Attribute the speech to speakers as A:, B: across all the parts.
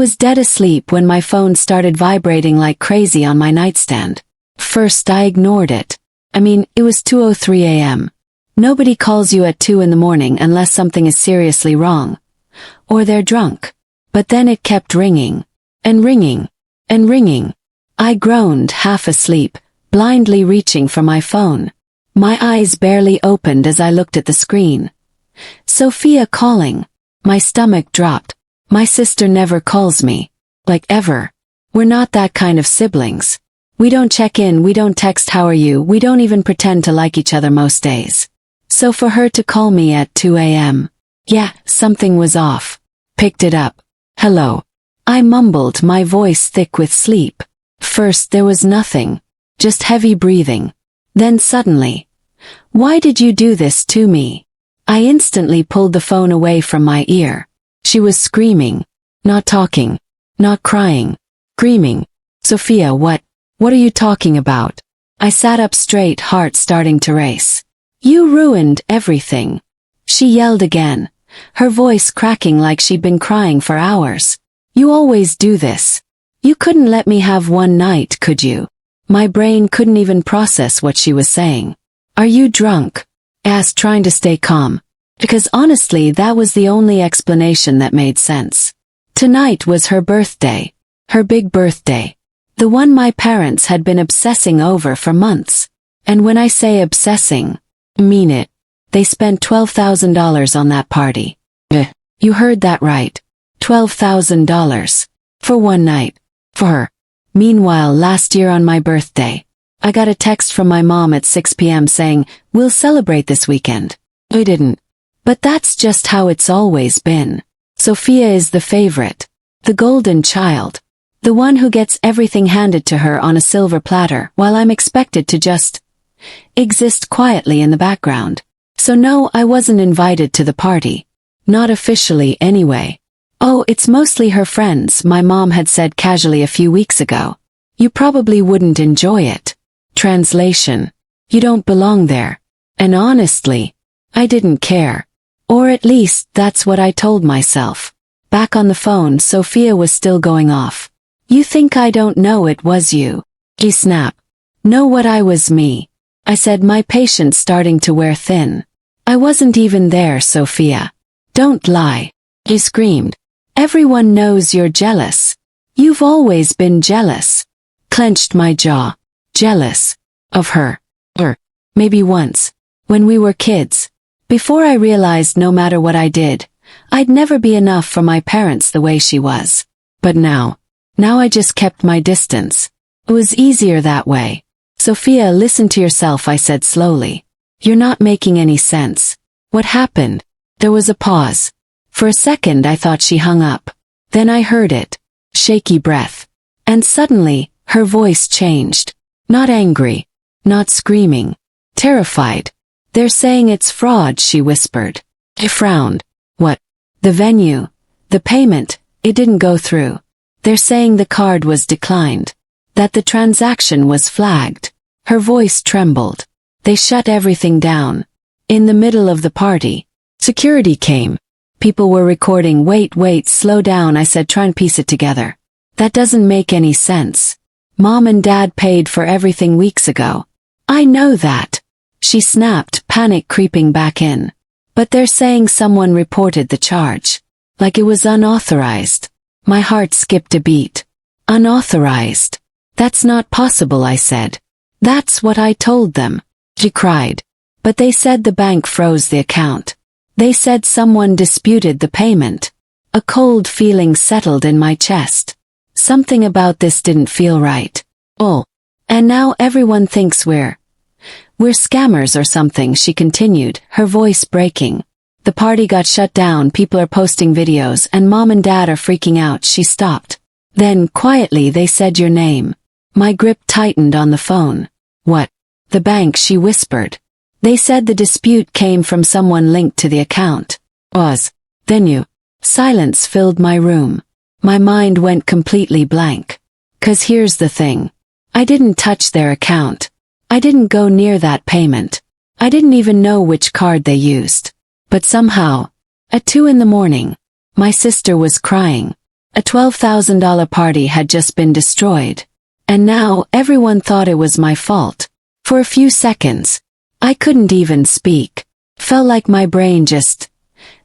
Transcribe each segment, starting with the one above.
A: was dead asleep when my phone started vibrating like crazy on my nightstand. First I ignored it. It was 2:03 a.m. Nobody calls you at 2 in the morning unless something is seriously wrong. Or they're drunk. But then it kept ringing. And ringing. And ringing. I groaned, half asleep, blindly reaching for my phone. My eyes barely opened as I looked at the screen. Sophia calling. My stomach dropped. My sister never calls me. Like ever. We're not that kind of siblings. We don't check in, we don't text how are you, we don't even pretend to like each other most days. So for her to call me at 2 a.m. Yeah, something was off. Picked it up. Hello. I mumbled, my voice thick with sleep. First there was nothing. Just heavy breathing. Then suddenly. Why did you do this to me? I instantly pulled the phone away from my ear. She was screaming. Not talking. Not crying. Screaming. Sophia, what are you talking about? I sat up straight, heart starting to race. You ruined everything. She yelled again, her voice cracking like she'd been crying for hours. You always do this. You couldn't let me have one night, could you? My brain couldn't even process what she was saying. Are you drunk? Asked, trying to stay calm. Because honestly, that was the only explanation that made sense. Tonight was her birthday. Her big birthday. The one my parents had been obsessing over for months. And when I say obsessing, I mean it. They spent $12,000 on that party. You heard that right. $12,000. For one night. For her. Meanwhile, last year on my birthday, I got a text from my mom at 6 p.m. saying, we'll celebrate this weekend. I didn't. But that's just how it's always been. Sophia is the favorite. The golden child. The one who gets everything handed to her on a silver platter while I'm expected to just exist quietly in the background. So no, I wasn't invited to the party. Not officially anyway. Oh, it's mostly her friends, my mom had said casually a few weeks ago. You probably wouldn't enjoy it. Translation. You don't belong there. And honestly, I didn't care. Or at least that's what I told myself. Back on the phone, Sophia was still going off. You think I don't know it was you? She snapped. Know what I was me. I said, my patience starting to wear thin. I wasn't even there, Sophia. Don't lie. She screamed. Everyone knows you're jealous. You've always been jealous. Clenched my jaw. Jealous. Of her. Or maybe once. When we were kids. Before I realized no matter what I did, I'd never be enough for my parents the way she was. But now I just kept my distance. It was easier that way. Sophia, listen to yourself, I said slowly. You're not making any sense. What happened? There was a pause. For a second I thought she hung up. Then I heard it. Shaky breath. And suddenly, her voice changed. Not angry. Not screaming. Terrified. They're saying it's fraud, she whispered. I frowned. What? The venue. The payment. It didn't go through. They're saying the card was declined. That the transaction was flagged. Her voice trembled. They shut everything down. In the middle of the party. Security came. People were recording. Wait, slow down, I said, try and piece it together. That doesn't make any sense. Mom and Dad paid for everything weeks ago. I know that. She snapped, panic creeping back in. But they're saying someone reported the charge. Like it was unauthorized. My heart skipped a beat. Unauthorized. That's not possible, I said. That's what I told them. She cried. But they said the bank froze the account. They said someone disputed the payment. A cold feeling settled in my chest. Something about this didn't feel right. Oh. And now everyone thinks we're scammers or something, she continued, her voice breaking. The party got shut down, people are posting videos, and Mom and Dad are freaking out. She stopped. Then, quietly, they said your name. My grip tightened on the phone. What? The bank, she whispered. They said the dispute came from someone linked to the account. Then you. Silence filled my room. My mind went completely blank. 'Cause here's the thing. I didn't touch their account. I didn't go near that payment. I didn't even know which card they used. But somehow, at 2 in the morning, my sister was crying. A $12,000 party had just been destroyed. And now, everyone thought it was my fault. For a few seconds, I couldn't even speak. Felt like my brain just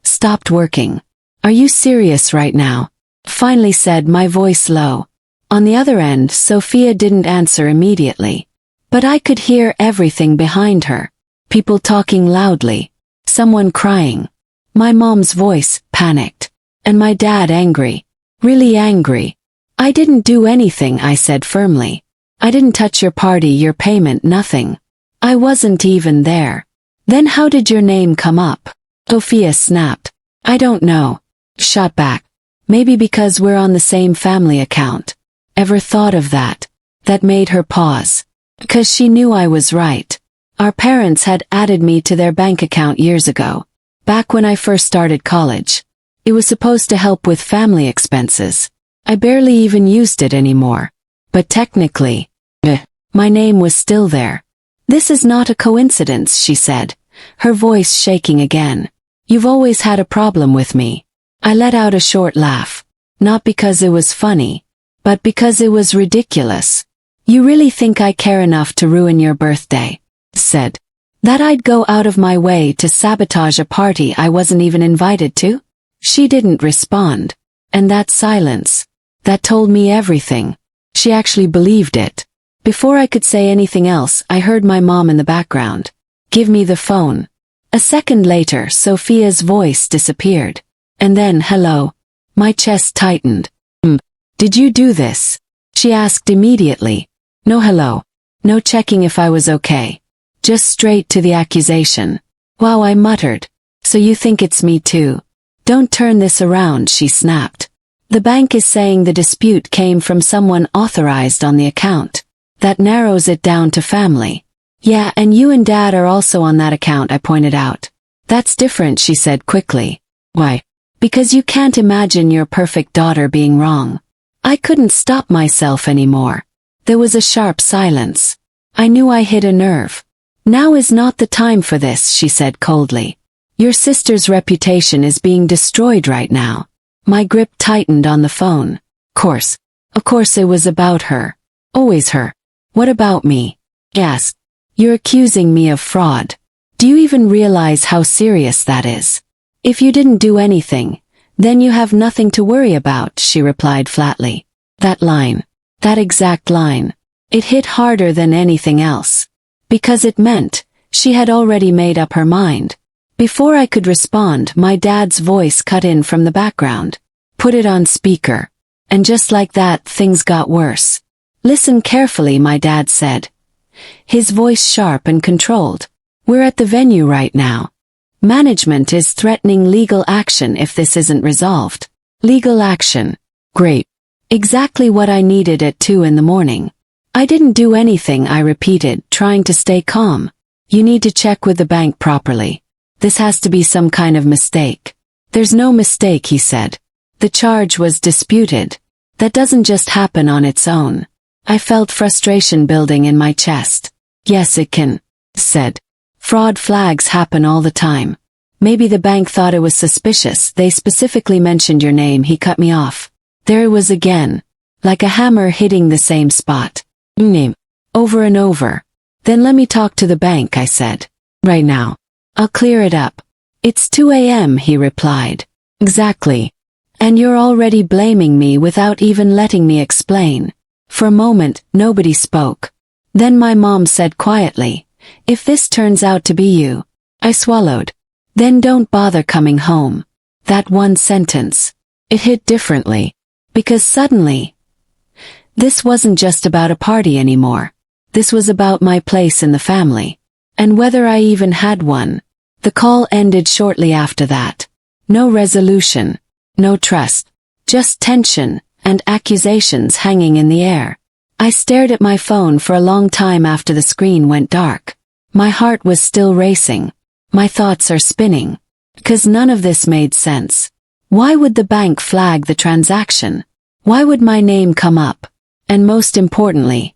A: stopped working. "Are you serious right now?" finally said, my voice low. On the other end, Sophia didn't answer immediately. But I could hear everything behind her. People talking loudly. Someone crying. My mom's voice, panicked. And my dad angry. Really angry. "I didn't do anything," I said firmly. "I didn't touch your party, your payment, nothing. I wasn't even there." "Then how did your name come up?" Sophia snapped. "I don't know." Shot back. "Maybe because we're on the same family account." Ever thought of that? That made her pause. Because she knew I was right. Our parents had added me to their bank account years ago. Back when I first started college. It was supposed to help with family expenses. I barely even used it anymore. But technically, my name was still there. "This is not a coincidence," she said, her voice shaking again. "You've always had a problem with me." I let out a short laugh. Not because it was funny, but because it was ridiculous. "You really think I care enough to ruin your birthday?" said. "That I'd go out of my way to sabotage a party I wasn't even invited to?" She didn't respond. And that silence, that told me everything. She actually believed it. Before I could say anything else, I heard my mom in the background. "Give me the phone." A second later, Sophia's voice disappeared. And then, "Hello." My chest tightened. "Did you do this?" she asked immediately. No hello. No checking if I was okay. Just straight to the accusation. "Wow," I muttered. "So you think it's me too?" "Don't turn this around," she snapped. "The bank is saying the dispute came from someone authorized on the account. That narrows it down to family." "Yeah, and you and Dad are also on that account," I pointed out. "That's different," she said quickly. "Why?" "Because you can't imagine your perfect daughter being wrong." I couldn't stop myself anymore. There was a sharp silence. I knew I hit a nerve. "Now is not the time for this," she said coldly. "Your sister's reputation is being destroyed right now." My grip tightened on the phone. Of course it was about her. Always her. "What about me?" I asked. "You're accusing me of fraud. Do you even realize how serious that is? If you didn't do anything, then you have nothing to worry about," she replied flatly. That line. That exact line. It hit harder than anything else. Because it meant she had already made up her mind. Before I could respond, my dad's voice cut in from the background. "Put it on speaker." And just like that, things got worse. "Listen carefully," my dad said. His voice sharp and controlled. "We're at the venue right now. Management is threatening legal action if this isn't resolved." Legal action. Great. Exactly what I needed at 2 in the morning. "I didn't do anything," I repeated, trying to stay calm. "You need to check with the bank properly. This has to be some kind of mistake." "There's no mistake," he said. "The charge was disputed. That doesn't just happen on its own." I felt frustration building in my chest. "Yes, it can," said. "Fraud flags happen all the time. Maybe the bank thought it was suspicious. They specifically mentioned your name." He cut me off. There it was again. Like a hammer hitting the same spot. Name. Over and over. "Then let me talk to the bank," I said. "Right now. I'll clear it up." "It's 2 a.m., he replied. "Exactly. And you're already blaming me without even letting me explain." For a moment, nobody spoke. Then my mom said quietly, "If this turns out to be you." I swallowed. "Then don't bother coming home." That one sentence. It hit differently. Because suddenly, this wasn't just about a party anymore. This was about my place in the family. And whether I even had one. The call ended shortly after that. No resolution. No trust. Just tension and accusations hanging in the air. I stared at my phone for a long time after the screen went dark. My heart was still racing. My thoughts are spinning. Because none of this made sense. Why would the bank flag the transaction? Why would my name come up? And most importantly,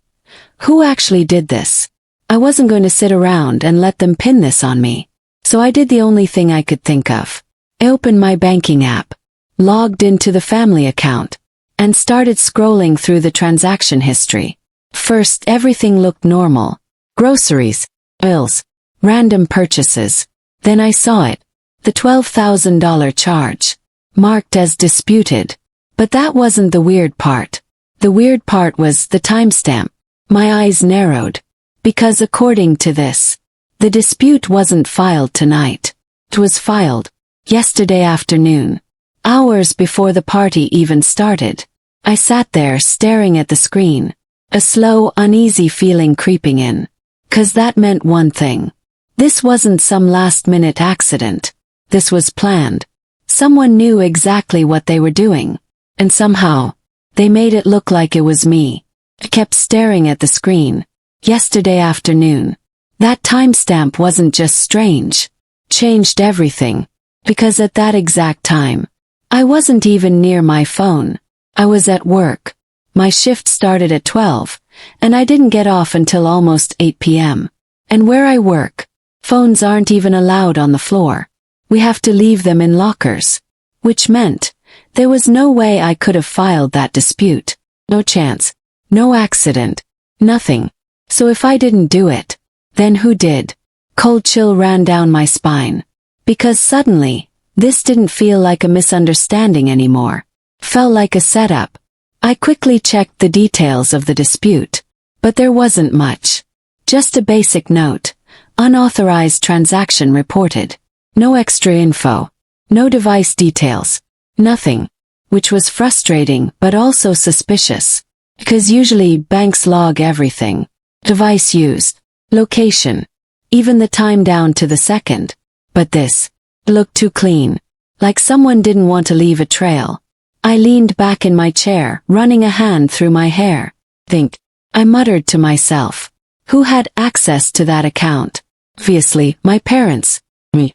A: who actually did this? I wasn't going to sit around and let them pin this on me. So I did the only thing I could think of. I opened my banking app. Logged into the family account. and started scrolling through the transaction history. First, everything looked normal. Groceries, bills, random purchases. Then I saw it. The $12,000 charge. Marked as disputed. But that wasn't the weird part. The weird part was the timestamp. My eyes narrowed. Because according to this, the dispute wasn't filed tonight. It was filed yesterday afternoon. Hours before the party even started. I sat there staring at the screen. A slow, uneasy feeling creeping in. 'Cause that meant one thing. This wasn't some last-minute accident. This was planned. Someone knew exactly what they were doing. And somehow, they made it look like it was me. I kept staring at the screen. Yesterday afternoon. That timestamp wasn't just strange. Changed everything. Because at that exact time, I wasn't even near my phone. I was at work. My shift started at 12, and I didn't get off until almost 8 p.m. And where I work, phones aren't even allowed on the floor. We have to leave them in lockers. Which meant, there was no way I could have filed that dispute. No chance. No accident. Nothing. So if I didn't do it, then who did? Cold chill ran down my spine. Because suddenly, this didn't feel like a misunderstanding anymore. Felt like a setup. I quickly checked the details of the dispute. But there wasn't much. Just a basic note. Unauthorized transaction reported. No extra info. No device details. Nothing. Which was frustrating but also suspicious. Because usually banks log everything. Device used. Location. Even the time down to the second. But this looked too clean. Like someone didn't want to leave a trail. I leaned back in my chair, running a hand through my hair. Think. I muttered to myself. Who had access to that account? Obviously, my parents. Me.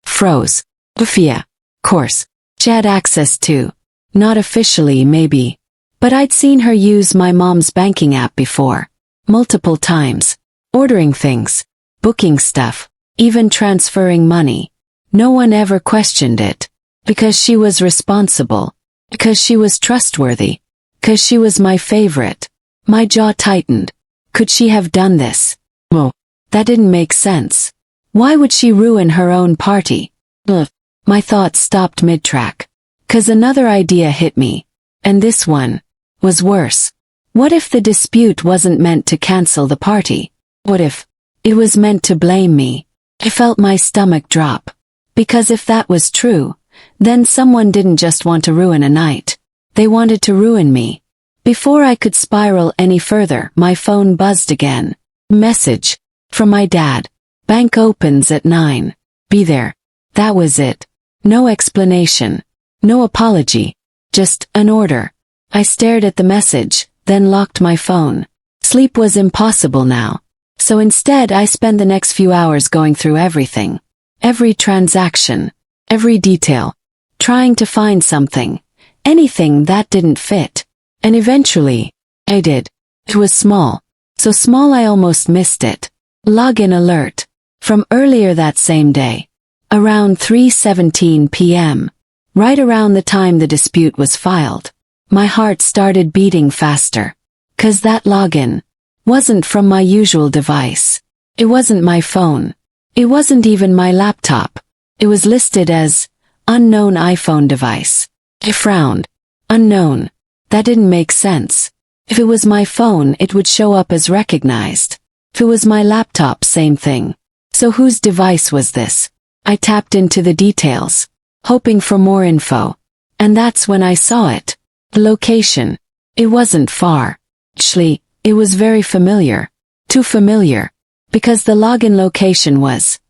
A: Froze. Sophia. Course. She had access to. Not officially, maybe. But I'd seen her use my mom's banking app before. Multiple times. Ordering things. Booking stuff. Even transferring money. No one ever questioned it. Because she was responsible. Because she was trustworthy. Because she was my favorite. My jaw tightened. Could she have done this? Well, that didn't make sense. Why would she ruin her own party? Ugh. My thoughts stopped mid-track. 'Cause another idea hit me. And this one was worse. What if the dispute wasn't meant to cancel the party? What if it was meant to blame me? I felt my stomach drop. Because if that was true, then someone didn't just want to ruin a night. They wanted to ruin me. Before I could spiral any further, my phone buzzed again. Message. From my dad. Bank opens at 9. Be there. That was it. No explanation. No apology. Just an order. I stared at the message, then locked my phone. Sleep was impossible now. So instead I spent the next few hours going through everything. Every transaction. Every detail. Trying to find something. Anything that didn't fit. And eventually, I did. It was small. So small I almost missed it. Login alert. From earlier that same day. Around 3:17 p.m. Right around the time the dispute was filed. My heart started beating faster. 'Cause that login wasn't from my usual device. It wasn't my phone. It wasn't even my laptop. It was listed as unknown iPhone device. I frowned. Unknown. That didn't make sense. If it was my phone, it would show up as recognized. If it was my laptop, same thing. So whose device was this? I tapped into the details, hoping for more info. And that's when I saw it. The location. It wasn't far. Actually, it was very familiar. Too familiar. Because the login location was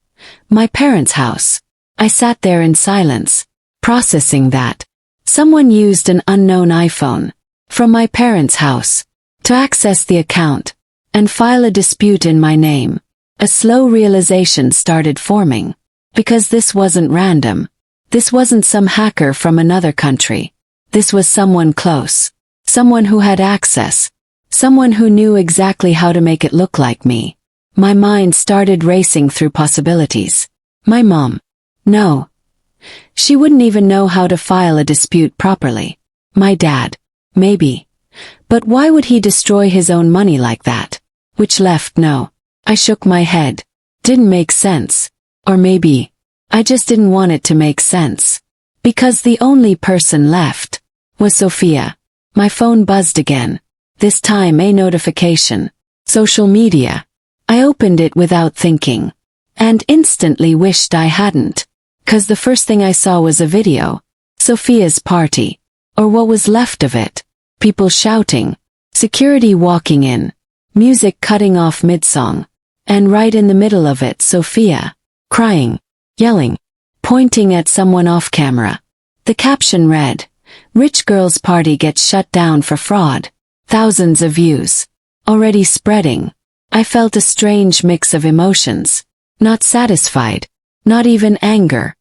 A: my parents' house. I sat there in silence, processing that. Someone used an unknown iPhone from my parents' house to access the account and file a dispute in my name. A slow realization started forming. Because this wasn't random. This wasn't some hacker from another country. This was someone close. Someone who had access. Someone who knew exactly how to make it look like me. My mind started racing through possibilities. My mom. No. She wouldn't even know how to file a dispute properly. My dad. Maybe. But why would he destroy his own money like that? Which left no. I shook my head. Didn't make sense. Or maybe I just didn't want it to make sense. Because the only person left was Sophia. My phone buzzed again. This time a notification. Social media. I opened it without thinking. And instantly wished I hadn't. 'Cause the first thing I saw was a video. Sophia's party. Or what was left of it. People shouting. Security walking in. Music cutting off mid-song. And right in the middle of it, Sophia. Crying. Yelling. Pointing at someone off camera. The caption read, "Rich girl's party gets shut down for fraud." Thousands of views. Already spreading. I felt a strange mix of emotions. Not satisfied. Not even anger.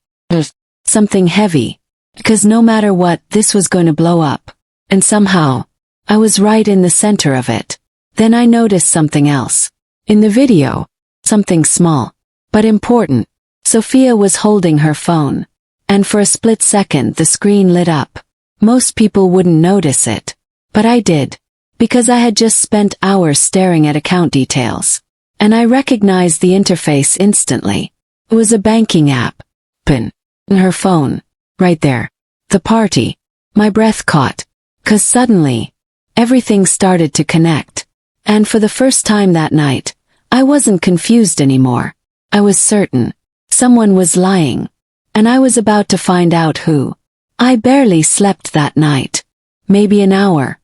A: Something heavy. Because no matter what, this was going to blow up. And somehow, I was right in the center of it. Then I noticed something else. In the video, something small, but important. Sophia was holding her phone. And for a split second the screen lit up. Most people wouldn't notice it. But I did. Because I had just spent hours staring at account details. And I recognized the interface instantly. It was a banking app. Pin. In her phone. Right there. The party. My breath caught. 'Cause suddenly, everything started to connect. And for the first time that night, I wasn't confused anymore. I was certain. Someone was lying. And I was about to find out who. I barely slept that night. Maybe an hour.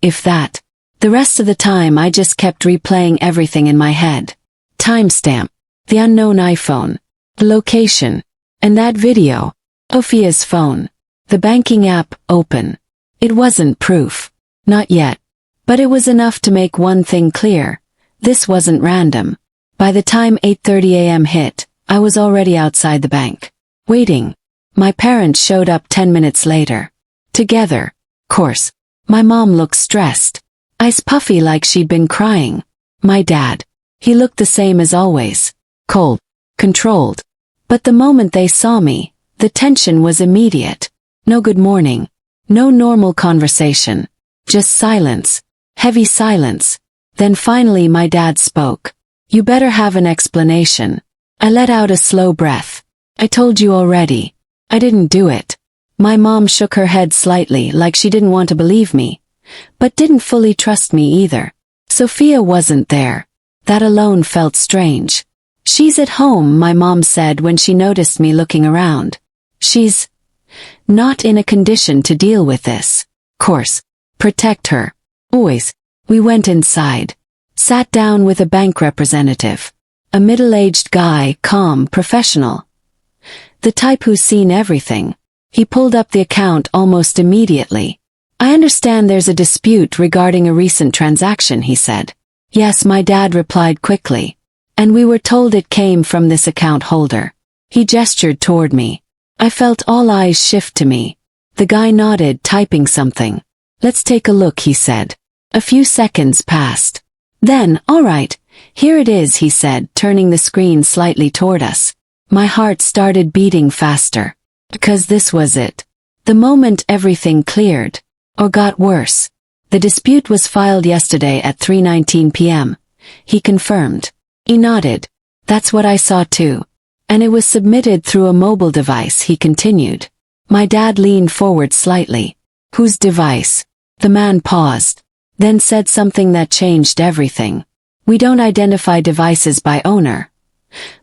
A: If that. The rest of the time I just kept replaying everything in my head. Timestamp. The unknown iPhone. The location. And that video. Sophia's phone. The banking app, open. It wasn't proof. Not yet. But it was enough to make one thing clear. This wasn't random. By the time 8:30 a.m. hit, I was already outside the bank. Waiting. My parents showed up 10 minutes later. Together. Course. My mom looked stressed. Eyes puffy like she'd been crying. My dad. He looked the same as always. Cold. Controlled. But the moment they saw me, the tension was immediate. No good morning. No normal conversation. Just silence. Heavy silence. Then finally my dad spoke. "You better have an explanation." I let out a slow breath. "I told you already. I didn't do it." My mom shook her head slightly like she didn't want to believe me. But didn't fully trust me either. Sophia wasn't there. That alone felt strange. "She's at home," my mom said when she noticed me looking around. "She's not in a condition to deal with this. Course. Protect her. Always." We went inside. Sat down with a bank representative. A middle-aged guy, calm, professional. The type who's seen everything. He pulled up the account almost immediately. "I understand there's a dispute regarding a recent transaction," he said. "Yes," my dad replied quickly. "And we were told it came from this account holder." He gestured toward me. I felt all eyes shift to me. The guy nodded, typing something. "Let's take a look," he said. A few seconds passed. Then, "All right, here it is," he said, turning the screen slightly toward us. My heart started beating faster. Because this was it. The moment everything cleared. Or got worse. The dispute was filed yesterday at 3:19 p.m. He confirmed. He nodded. "That's what I saw too. And it was submitted through a mobile device," he continued. My dad leaned forward slightly. "Whose device?" The man paused. Then said something that changed everything. "We don't identify devices by owner.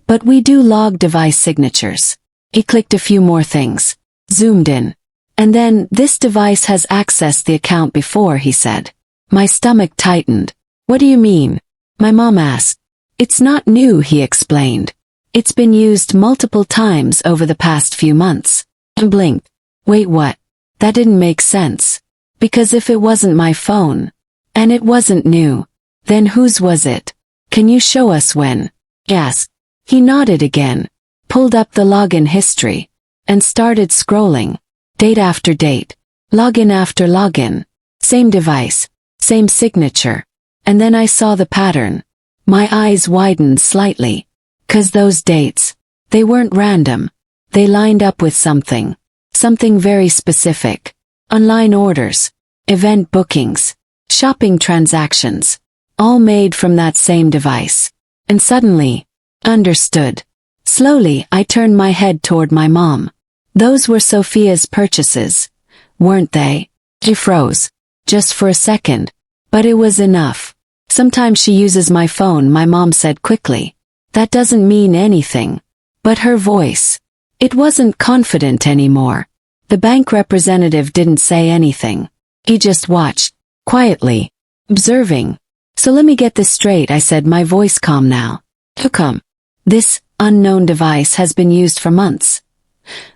A: But we do log device signatures." He clicked a few more things. Zoomed in. "And then, this device has accessed the account before," he said. My stomach tightened. "What do you mean?" My mom asked. "It's not new," he explained. "It's been used multiple times over the past few months." I blinked. "Wait, what?" That didn't make sense. Because if it wasn't my phone, and it wasn't new, then whose was it? "Can you show us when?" I asked. He nodded again, pulled up the login history, and started scrolling. Date after date. Login after login. Same device. Same signature. And then I saw the pattern. My eyes widened slightly. 'Cause those dates, they weren't random. They lined up with something. Something very specific. Online orders. event bookings, shopping transactions, all made from that same device. And suddenly, understood. Slowly, I turned my head toward my mom. Those were Sophia's purchases, weren't they? She froze, just for a second, but it was enough. Sometimes she uses my phone, my mom said quickly. That doesn't mean anything. But her voice, it wasn't confident anymore. The bank representative didn't say anything. He just watched, quietly, observing. So let me get this straight, I said, my voice calm now. How come? This unknown device has been used for months.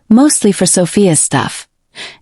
A: Mostly for Sophia's stuff.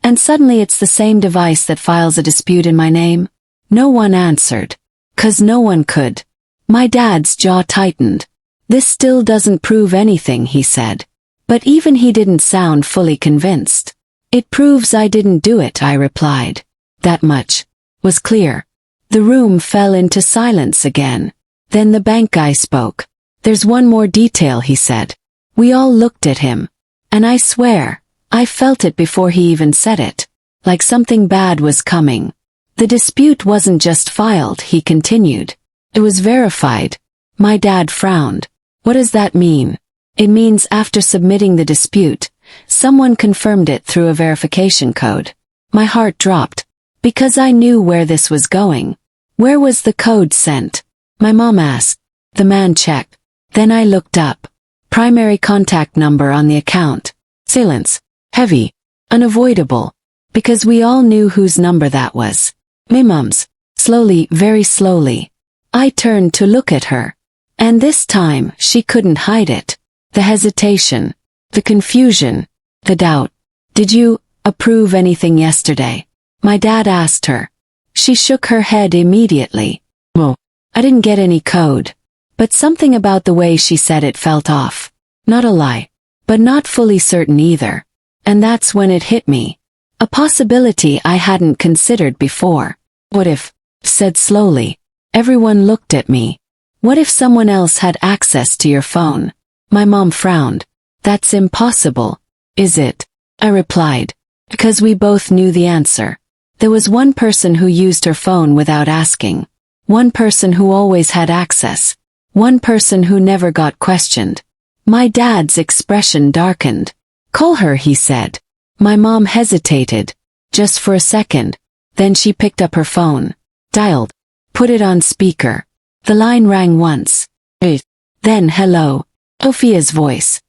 A: And suddenly it's the same device that files a dispute in my name? No one answered. 'Cause no one could. My dad's jaw tightened. This still doesn't prove anything, he said. But even he didn't sound fully convinced. It proves I didn't do it, I replied. That much was clear. The room fell into silence again. Then the bank guy spoke. There's one more detail, he said. We all looked at him. And I swear, I felt it before he even said it. Like something bad was coming. The dispute wasn't just filed, he continued. It was verified. My dad frowned. What does that mean? It means after submitting the dispute, someone confirmed it through a verification code. My heart dropped. Because I knew where this was going. Where was the code sent? My mom asked. The man checked. Then I looked up. Primary contact number on the account. Silence. Heavy. Unavoidable. Because we all knew whose number that was. My mom's. Slowly, very slowly. I turned to look at her. And this time, she couldn't hide it. The hesitation. The confusion. The doubt. Did you approve anything yesterday? My dad asked her. She shook her head immediately. Well, I didn't get any code. But something about the way she said it felt off. Not a lie. But not fully certain either. And that's when it hit me. A possibility I hadn't considered before. What if, said slowly. Everyone looked at me. What if someone else had access to your phone? My mom frowned. That's impossible. Is it? I replied. Because we both knew the answer. There was one person who used her phone without asking. One person who always had access. One person who never got questioned. My dad's expression darkened. Call her, he said. My mom hesitated. Just for a second. Then she picked up her phone. Dialed. Put it on speaker. The line rang once. Then hello. Sophia's voice.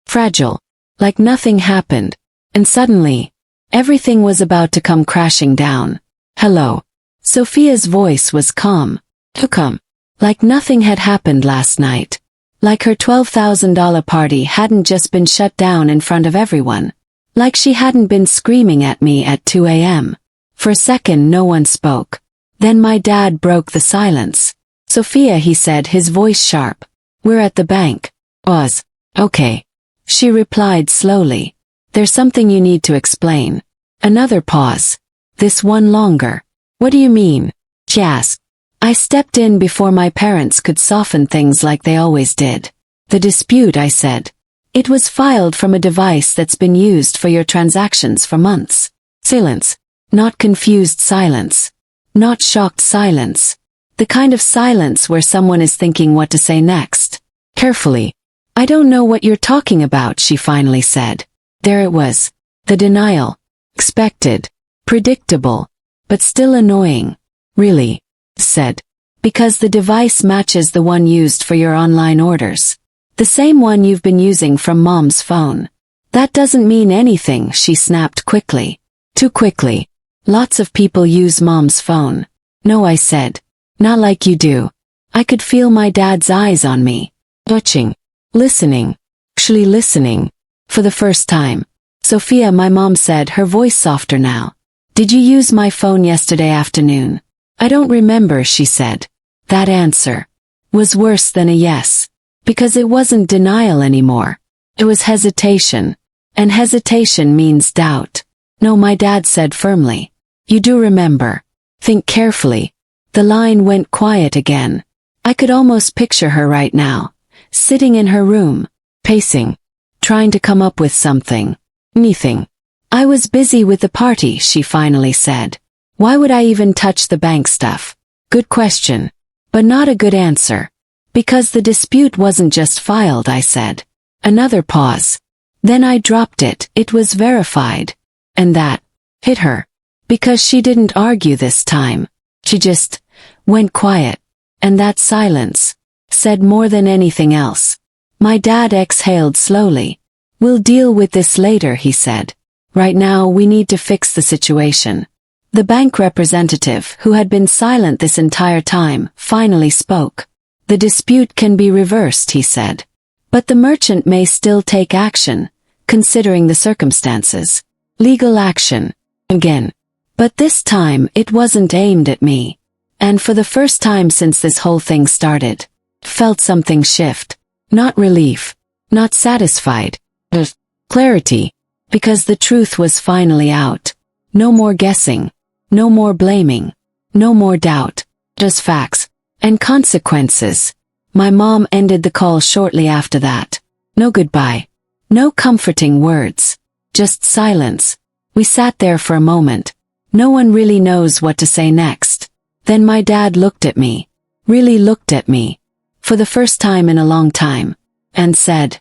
A: Fragile. Like nothing happened. And suddenly, everything was about to come crashing down. Hello. Sophia's voice was calm. How come? Like nothing had happened last night. Like her $12,000 party hadn't just been shut down in front of everyone. Like she hadn't been screaming at me at 2 a.m. For a second no one spoke. Then my dad broke the silence. Sophia, he said, his voice sharp. We're at the bank. Was. Okay. She replied slowly. There's something you need to explain. Another pause. This one longer. What do you mean? She asked. I stepped in before my parents could soften things like they always did. The dispute, I said. It was filed from a device that's been used for your transactions for months. Silence. Not confused silence. Not shocked silence. The kind of silence where someone is thinking what to say next. Carefully. I don't know what you're talking about, she finally said. There it was. The denial. Expected. Predictable. But still annoying. Really? Said. Because the device matches the one used for your online orders. The same one you've been using from mom's phone. That doesn't mean anything, she snapped quickly. Too quickly. Lots of people use mom's phone. No, I said. Not like you do. I could feel my dad's eyes on me. Watching. Listening. Actually listening. For the first time. Sophia, my mom said, her voice softer now. Did you use my phone yesterday afternoon? I don't remember, she said. That answer was worse than a yes. Because it wasn't denial anymore. It was hesitation. And hesitation means doubt. No, my dad said firmly. You do remember. Think carefully. The line went quiet again. I could almost picture her right now. Sitting in her room. Pacing. Trying to come up with something. Anything. I was busy with the party, she finally said. Why would I even touch the bank stuff? Good question. But not a good answer. Because the dispute wasn't just filed, I said. Another pause. Then I dropped it, it was verified. And that hit her. Because she didn't argue this time. She just went quiet. And that silence said more than anything else. My dad exhaled slowly. We'll deal with this later, he said. Right now we need to fix the situation. The bank representative, who had been silent this entire time, finally spoke. The dispute can be reversed, he said. But the merchant may still take action, considering the circumstances. Legal action. Again. But this time it wasn't aimed at me. And for the first time since this whole thing started, felt something shift. Not relief. Not satisfied. But clarity. Because the truth was finally out. No more guessing. No more blaming. No more doubt. Just facts. And consequences. My mom ended the call shortly after that. No goodbye. No comforting words. Just silence. We sat there for a moment. No one really knows what to say next. Then my dad looked at me. Really looked at me. For the first time in a long time. And said,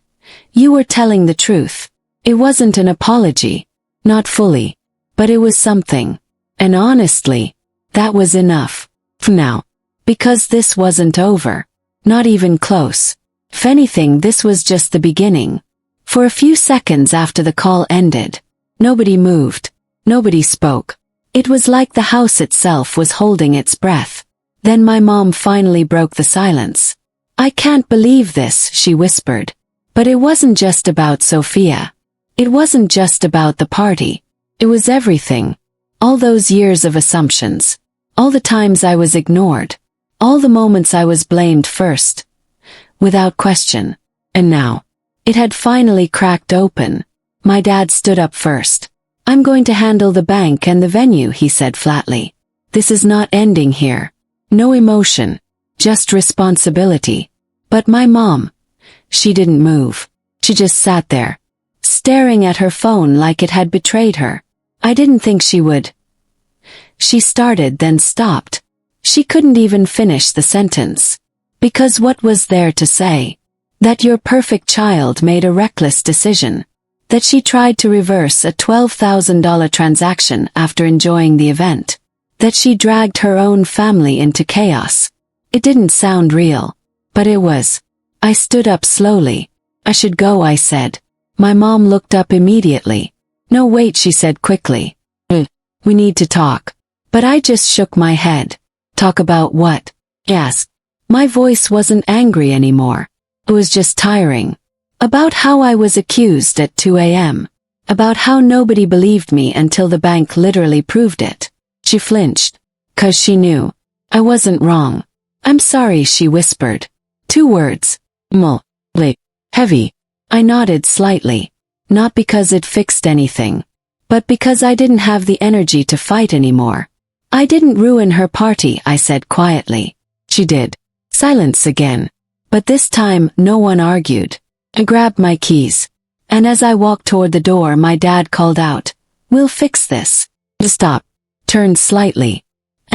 A: "You were telling the truth." It wasn't an apology. Not fully. But it was something. And honestly, that was enough. For now. Because this wasn't over. Not even close. If anything, this was just the beginning. For a few seconds after the call ended, nobody moved. Nobody spoke. It was like the house itself was holding its breath. Then my mom finally broke the silence. "I can't believe this," she whispered. But it wasn't just about Sophia. It wasn't just about the party. It was everything. All those years of assumptions. All the times I was ignored. All the moments I was blamed first. Without question. And now. It had finally cracked open. My dad stood up first. "I'm going to handle the bank and the venue," he said flatly. "This is not ending here. No emotion. Just responsibility." But my mom. She didn't move. She just sat there. Staring at her phone like it had betrayed her. I didn't think she would. She started then stopped. She couldn't even finish the sentence. Because what was there to say? That your perfect child made a reckless decision. That she tried to reverse a $12,000 transaction after enjoying the event. That she dragged her own family into chaos. It didn't sound real. But it was. I stood up slowly. "I should go," I said. My mom looked up immediately. "No, wait," she said quickly. We need to talk." But I just shook my head. "Talk about what?" I asked. My voice wasn't angry anymore. It was just tiring. About how I was accused at 2 a.m. About how nobody believed me until the bank literally proved it. She flinched. 'Cause she knew. I wasn't wrong. "I'm sorry," she whispered. 2 words. Heavy. I nodded slightly. Not because it fixed anything. But because I didn't have the energy to fight anymore. "I didn't ruin her party," I said quietly. "She did." Silence again. But this time, no one argued. I grabbed my keys. And as I walked toward the door, my dad called out, "We'll fix this." I stopped, turned slightly,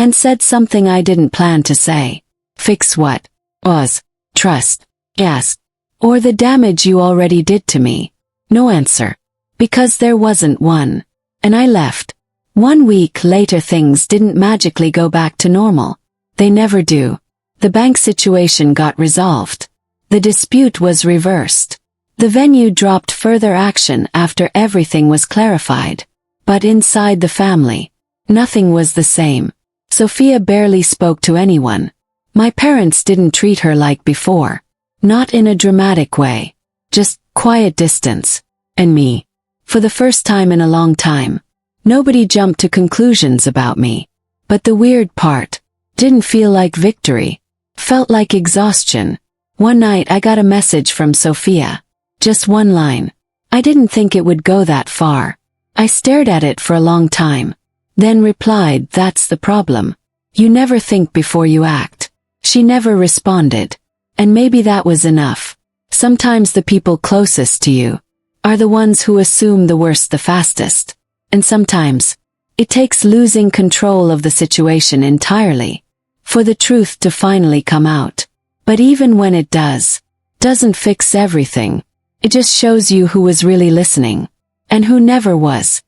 A: and said something I didn't plan to say. "Fix what?" "Was. Trust." I asked. "Or the damage you already did to me?" No answer. Because there wasn't one. And I left. 1 week later, things didn't magically go back to normal. They never do. The bank situation got resolved. The dispute was reversed. The venue dropped further action after everything was clarified. But inside the family, nothing was the same. Sophia barely spoke to anyone. My parents didn't treat her like before. Not in a dramatic way. Just quiet distance. And me. For the first time in a long time. Nobody jumped to conclusions about me. But the weird part. Didn't feel like victory. Felt like exhaustion. One night I got a message from Sophia. Just one line. I didn't think it would go that far. I stared at it for a long time. Then replied, "That's the problem. You never think before you act." She never responded. And maybe that was enough. Sometimes the people closest to you are the ones who assume the worst the fastest. And sometimes It takes losing control of the situation entirely for the truth to finally come out. But even when it doesn't fix everything. It just shows you who was really listening and who never was.